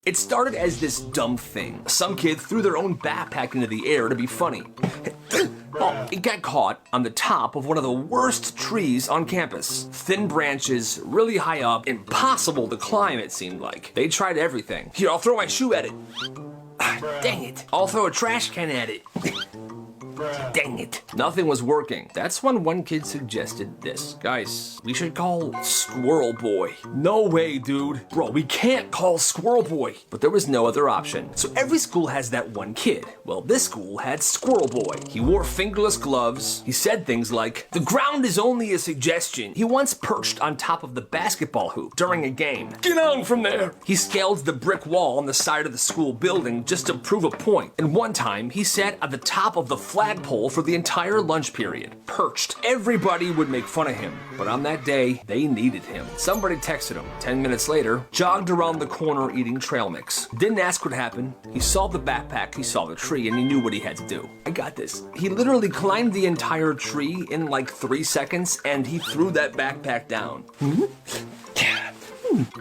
It started as this dumb thing. Some kid threw their own backpack into the air to be funny. Oh, it got caught on the top of one of the worst trees on campus. Thin branches, really high up, impossible to climb it seemed like. They tried everything. Here, I'll throw my shoe at it. Dang it. I'll throw a trash can at it. Dang it. Nothing was working. That's when one kid suggested this. Guys, we should call Squirrel Boy. No way, dude. Bro, we can't call Squirrel Boy. But there was no other option. So every school has that one kid. Well, this school had Squirrel Boy. He wore fingerless gloves. He said things like, "The ground is only a suggestion." He once perched on top of the basketball hoop during a game. "Get on from there." He scaled the brick wall on the side of the school building just to prove a point. And one time, he sat at the top of the flagpole for the entire lunch period, perched. Everybody would make fun of him, but on that day, they needed him. Somebody texted him. 10 minutes later, jogged around the corner eating trail mix. Didn't ask what happened. He saw the backpack, he saw the tree, and he knew what he had to do. I got this. He literally climbed the entire tree in like 3 seconds, and he threw that backpack down.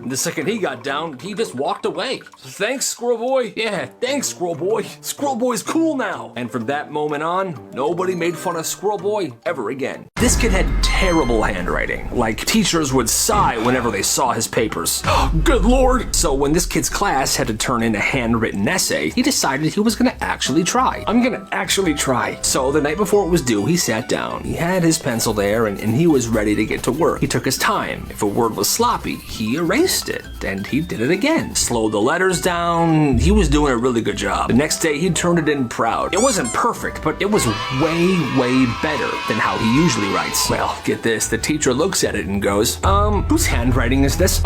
The second he got down, he just walked away. Thanks, Squirrel Boy. Yeah, thanks, Squirrel Boy. Squirrel Boy's cool now. And from that moment on, nobody made fun of Squirrel Boy ever again. This kid had terrible handwriting. Like, teachers would sigh whenever they saw his papers. Good Lord. So when this kid's class had to turn in a handwritten essay, he decided he was gonna actually try. I'm gonna actually try. So the night before it was due, he sat down. He had his pencil there, and he was ready to get to work. He took his time. If a word was sloppy, he erased it, and he did it again. Slowed the letters down. He was doing a really good job. The next day, he turned it in proud. It wasn't perfect, but it was way, way better than how he usually writes. Well, get this, the teacher looks at it and goes, whose handwriting is this?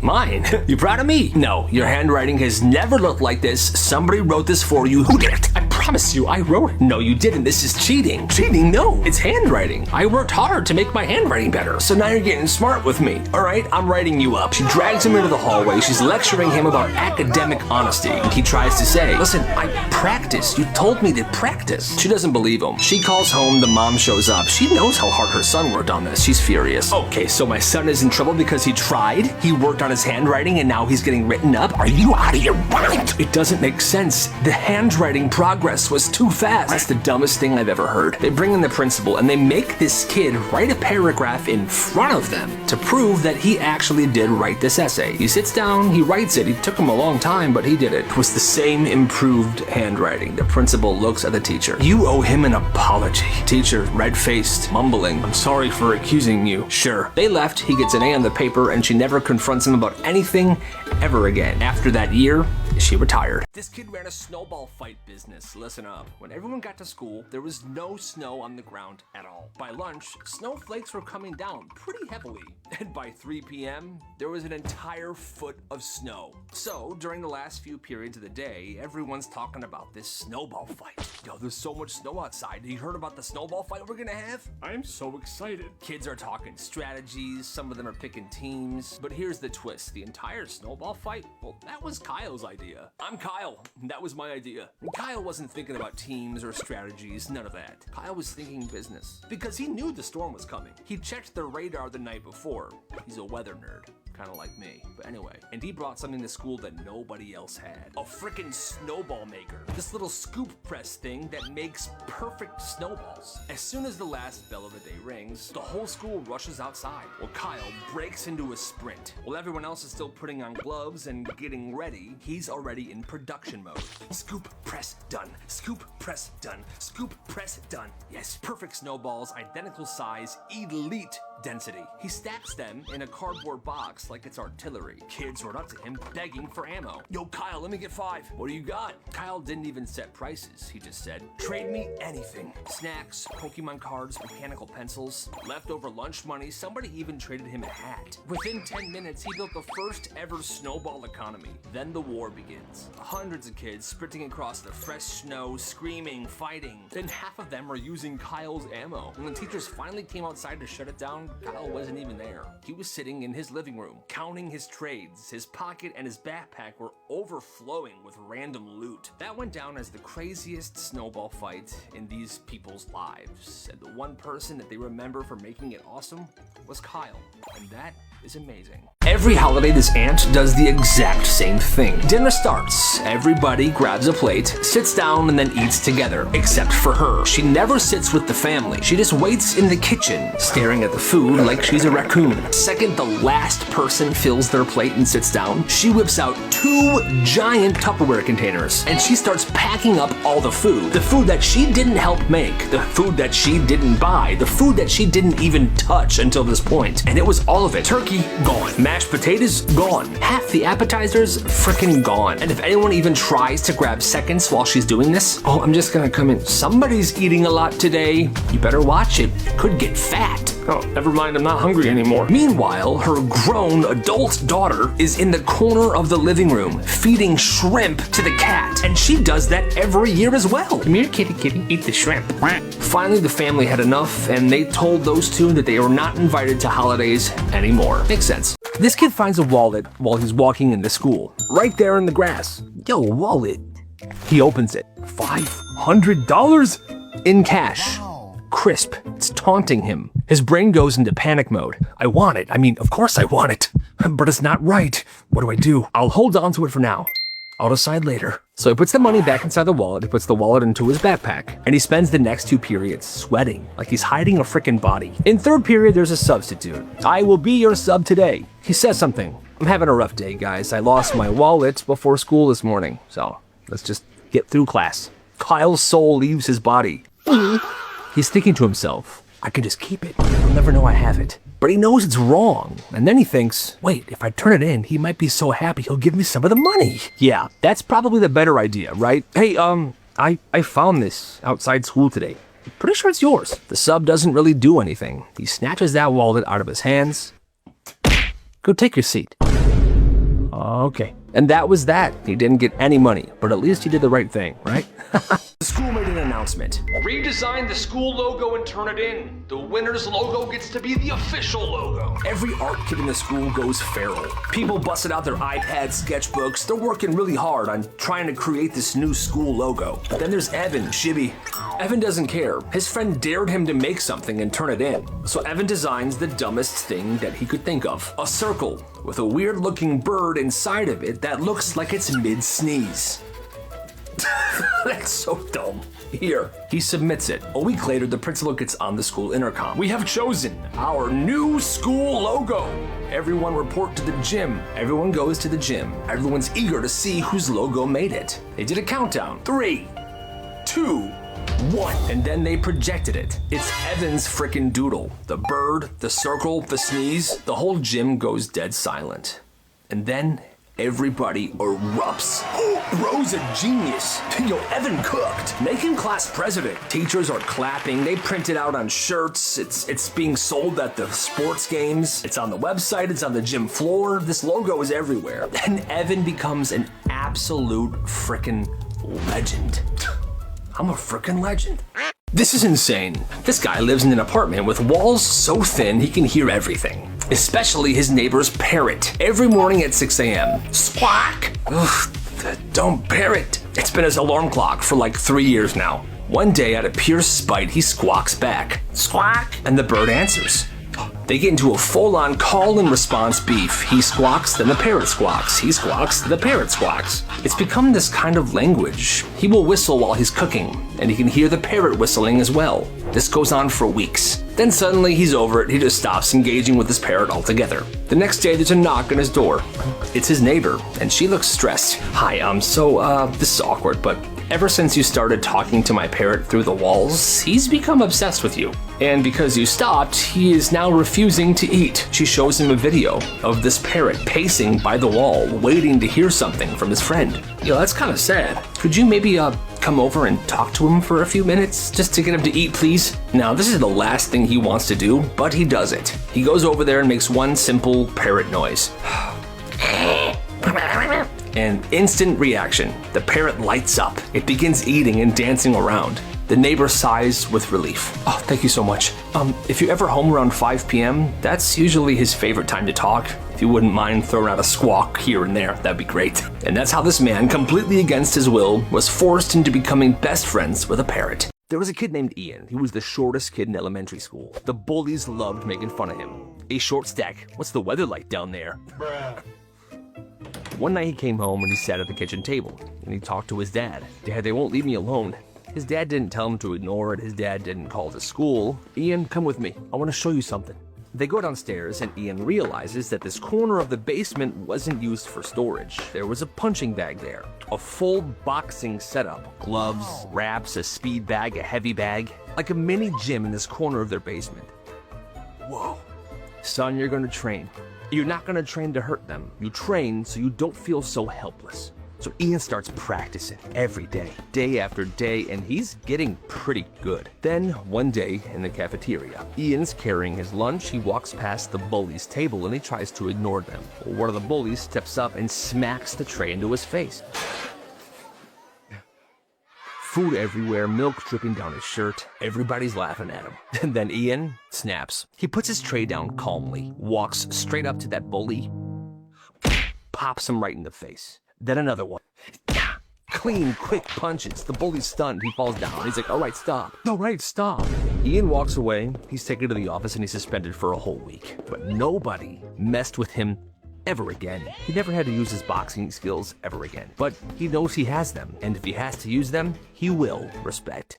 Mine. You proud of me? No, your handwriting has never looked like this. Somebody wrote this for you. Who did it? I promise you, I wrote it. No, you didn't. This is cheating. Cheating? No, it's handwriting. I worked hard to make my handwriting better. So now you're getting smart with me. All right, I'm writing you up. She drags him into the hallway. She's lecturing him about academic honesty. And he tries to say, listen, I practiced. You told me to practice. She doesn't believe him. She calls home. The mom shows up. She knows how hard her son worked on this. She's furious. Okay, so my son is in trouble because he tried. He worked on his handwriting and now he's getting written up. Are you out of your mind? It doesn't make sense. The handwriting progress was too fast. That's the dumbest thing I've ever heard. They bring in the principal and they make this kid write a paragraph in front of them to prove that he actually did write this essay. He sits down, he writes it. It took him a long time, but he did it. It was the same improved handwriting. The principal looks at the teacher. You owe him an apology. Teacher, red-faced, mumbling, I'm sorry for accusing you. Sure. They left, he gets an A on the paper, and she never confronts him about anything ever again. After that year, she retired. This kid ran a snowball fight business. Listen up. When everyone got to school, there was no snow on the ground at all. By lunch, snowflakes were coming down pretty heavily. And by 3 p.m., there was an entire foot of snow. So, during the last few periods of the day, everyone's talking about this snowball fight. Yo, there's so much snow outside. You heard about the snowball fight we're gonna have? I'm so excited. Kids are talking strategies. Some of them are picking teams. But here's the twist. The entire snowball fight, well, that was Kyle's idea. I'm Kyle. That was my idea. And Kyle wasn't thinking about teams or strategies, none of that. Kyle was thinking business. Because he knew the storm was coming. He checked the radar the night before. He's a weather nerd. Kind of like me, but anyway. And he brought something to school that nobody else had. A frickin' snowball maker. This little scoop press thing that makes perfect snowballs. As soon as the last bell of the day rings, the whole school rushes outside. Well, Kyle breaks into a sprint. While everyone else is still putting on gloves and getting ready, he's already in production mode. Scoop, press, done. Scoop, press, done. Scoop, press, done. Yes, perfect snowballs, identical size, elite density. He stacks them in a cardboard box like it's artillery. Kids run up to him begging for ammo. Yo, Kyle, let me get 5. What do you got? Kyle didn't even set prices. He just said, trade me anything. Snacks, Pokemon cards, mechanical pencils, leftover lunch money. Somebody even traded him a hat. Within 10 minutes, he built the first ever snowball economy. Then the war begins. Hundreds of kids sprinting across the fresh snow, screaming, fighting. Then half of them are using Kyle's ammo. When the teachers finally came outside to shut it down, Kyle wasn't even there. He was sitting in his living room, counting his trades. His pocket and his backpack were overflowing with random loot. That went down as the craziest snowball fight in these people's lives. And the one person that they remember for making it awesome was Kyle. And that is amazing. Every holiday, this aunt does the exact same thing. Dinner starts. Everybody grabs a plate, sits down, and then eats together. Except for her. She never sits with the family. She just waits in the kitchen, staring at the food like she's a raccoon. Second the last person fills their plate and sits down, she whips out 2 giant Tupperware containers, and she starts packing up all the food. The food that she didn't help make, the food that she didn't buy, the food that she didn't even touch until this point. And it was all of it. Turkey, gone. Mashed potatoes, gone. Half the appetizers, frickin' gone. And if anyone even tries to grab seconds while she's doing this, oh, I'm just gonna come in. Somebody's eating a lot today. You better watch it. It could get fat. Oh, never mind, I'm not hungry anymore. Meanwhile, her grown adult daughter is in the corner of the living room feeding shrimp to the cat. And she does that every year as well. Come here, kitty, eat the shrimp. Finally, the family had enough, and they told those two that they were not invited to holidays anymore. Makes sense. This kid finds a wallet while he's walking into school, right there in the grass. Yo, wallet. He opens it. $500 in cash. Crisp. It's taunting him. His brain goes into panic mode. I want it. I mean, of course I want it. But it's not right. What do? I'll hold on to it for now. I'll decide later. So he puts the money back inside the wallet, he puts the wallet into his backpack, and he spends the next 2 periods sweating like he's hiding a frickin' body. In third period, there's a substitute. I will be your sub today. He says something. I'm having a rough day, guys. I lost my wallet before school this morning, so let's just get through class. Kyle's soul leaves his body. He's thinking to himself, I can just keep it. He'll never know I have it. But he knows it's wrong. And then he thinks, wait, if I turn it in, he might be so happy he'll give me some of the money. Yeah, that's probably the better idea, right? Hey, I found this outside school today. I'm pretty sure it's yours. The sub doesn't really do anything. He snatches that wallet out of his hands. Go take your seat. Okay. And that was that. He didn't get any money, but at least he did the right thing, right? The school made an announcement. Redesign the school logo and turn it in. The winner's logo gets to be the official logo. Every art kid in the school goes feral. People busted out their iPads, sketchbooks. They're working really hard on trying to create this new school logo. Then there's Evan, Shibby. Evan doesn't care. His friend dared him to make something and turn it in. So Evan designs the dumbest thing that he could think of. A circle with a weird-looking bird inside of it that looks like it's mid-sneeze. That's so dumb. Here, he submits it. A week later, the principal gets on the school intercom. We have chosen our new school logo. Everyone report to the gym. Everyone goes to the gym. Everyone's eager to see whose logo made it. They did a countdown. 3, 2, 1. And then they projected it. It's Evan's frickin' doodle. The bird, the circle, the sneeze. The whole gym goes dead silent. And then everybody erupts. Bro's a genius. Yo, Evan cooked. Make him class president. Teachers are clapping. They print it out on shirts. It's being sold at the sports games. It's on the website. It's on the gym floor. This logo is everywhere. And Evan becomes an absolute frickin' legend. I'm a frickin' legend. This is insane. This guy lives in an apartment with walls so thin he can hear everything. Especially his neighbor's parrot. Every morning at 6 a.m. Squawk! Ugh, the dumb parrot. It's been his alarm clock for like 3 years now. One day, out of pure spite, he squawks back. Squawk! And the bird answers. They get into a full-on call and response beef. He squawks, then the parrot squawks. He squawks, the parrot squawks. It's become this kind of language. He will whistle while he's cooking, and he can hear the parrot whistling as well. This goes on for weeks. Then suddenly he's over it. He just stops engaging with his parrot altogether. The next day there's a knock on his door. It's his neighbor, and she looks stressed. Hi, this is awkward, but ever since you started talking to my parrot through the walls, he's become obsessed with you. And because you stopped, he is now refusing to eat. She shows him a video of this parrot pacing by the wall, waiting to hear something from his friend. Yo, that's kind of sad. Could you maybe, come over and talk to him for a few minutes, just to get him to eat, please? Now, this is the last thing he wants to do, but he does it. He goes over there and makes one simple parrot noise. And instant reaction. The parrot lights up. It begins eating and dancing around. The neighbor sighs with relief. Oh, thank you so much. If you're ever home around 5 p.m., that's usually his favorite time to talk. If you wouldn't mind throwing out a squawk here and there, that'd be great. And that's how this man, completely against his will, was forced into becoming best friends with a parrot. There was a kid named Ian. He was the shortest kid in elementary school. The bullies loved making fun of him. Hey, short stack, what's the weather like down there? One night he came home and he sat at the kitchen table, and he talked to his dad. Dad, they won't leave me alone. His dad didn't tell him to ignore it. His dad didn't call to school. Ian, come with me. I want to show you something. They go downstairs and Ian realizes that this corner of the basement wasn't used for storage. There was a punching bag there, a full boxing setup, gloves, wraps, a speed bag, a heavy bag, like a mini gym in this corner of their basement. Whoa. Son, you're gonna train. You're not gonna train to hurt them. You train so you don't feel so helpless. So Ian starts practicing every day, day after day, and he's getting pretty good. Then, one day in the cafeteria, Ian's carrying his lunch. He walks past the bullies' table and he tries to ignore them. One of the bullies steps up and smacks the tray into his face. Food everywhere, milk dripping down his shirt. Everybody's laughing at him. And then Ian snaps. He puts his tray down calmly, walks straight up to that bully, pops him right in the face. Then another one. Clean, quick punches. The bully's stunned. He falls down. He's like, all right, stop. All right, stop. Ian walks away. He's taken to the office and he's suspended for a whole week. But nobody messed with him ever again. He never had to use his boxing skills ever again. But he knows he has them. And if he has to use them, he will. Respect.